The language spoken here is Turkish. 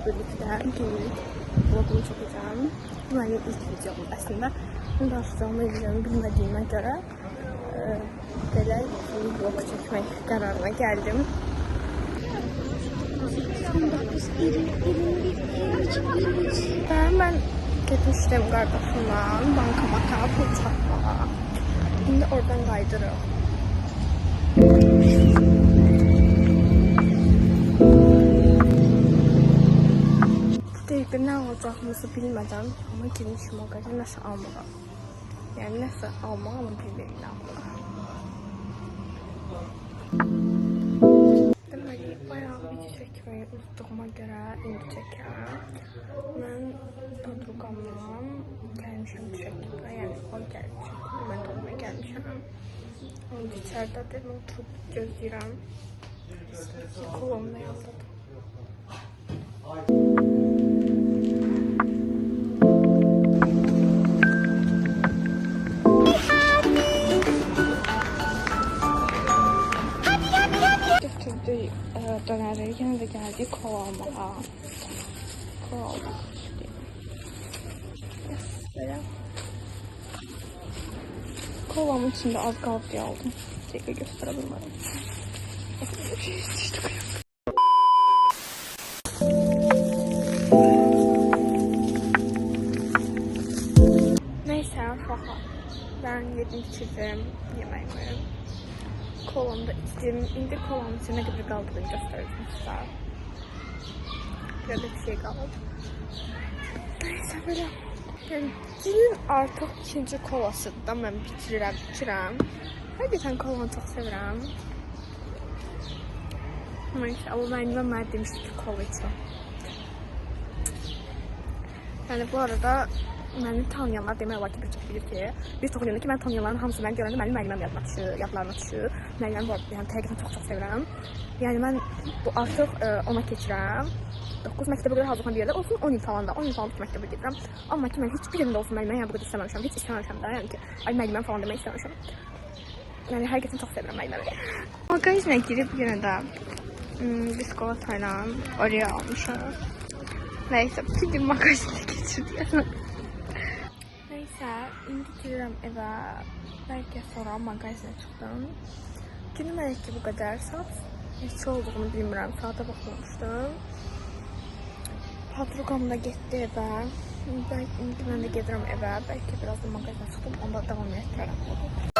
birlikte günlük vlogumu çekeceğim. Bu benim ilk videom aslında. Bunu da açacağımı bilmediğime göre böyle vlog çekmek kararına geldim. Ben gitmiştim kardeşimden bankamata pul çakmağa. Şimdi oradan kaydırıyorum. Ne alacağımızı bilmeden ama girmişim o kadar nasıl almağa. Yani nasıl almağa ama bilmem almağa. Demek bayağı video çekmeyi unuttuğuma göre indi çekiyorum. Ben Padrugamla gelmişim çekmeye. Yani o gelmişim. Ben de olmaya gelmişim. Onun içeride de oturup gözleyeceğim. Kolumda yazdım. Dönerleri yine de geldi kola almaya. Kola almak istiyorum. Böyle. Kolamın içinde az kaldı diye aldım. Tekrar gösterebilirim. Neyse fakat ben yedim içeceğim yemeğimi. Kolamda içtim. İndi kolamın içine ne kadar kaldığını göstereceğim size. Böyle bir şey kaldı. Neyse böyle. Yani günün artık ikinci kolasından ben bitirəm. Həqiqətən kolanı çok sevirəm. Neyse ama mənə demişdi ki kola içəm. Yani bu arada beni tanıyanlar demək olar ki bilir ki, bir çox yönü ki mən tanıyanların hamısı mən görəndə mənim müəlliməm yadlarına düşür. Müəlliməm var, yəni həqiqətən çox sevirəm. Yəni mən bu artıq ona keçirəm. 9 məktəbə qədər hazırlanan bir yerdə olsun 10 il falan da 10 il falan ki məktəbə gedirəm. Amma ki mən heç bir yerində olsun müəlliməm, yəni bu qədər istəməmişəm, heç istəməmişəm də, yəni ki ay müəlliməm falan demək istəməmişəm. Yəni həqiqətən çox sevirəm müəlliməmi. Magazine girib yenə də biskolata ilə Oreo almışam. Neyse, bir magazine geçirdim. Neyse, indi girirəm evə. Belki sonra magazine çıxdım. Günüm ki bu kadar. Saat neçə olduğunu bilmirəm. Saata baxmamışdım. Padrugam da getdi evə. İndi mən də gedirəm evə. Belki biraz da magazine çıxdım. Onda davam etdirəm.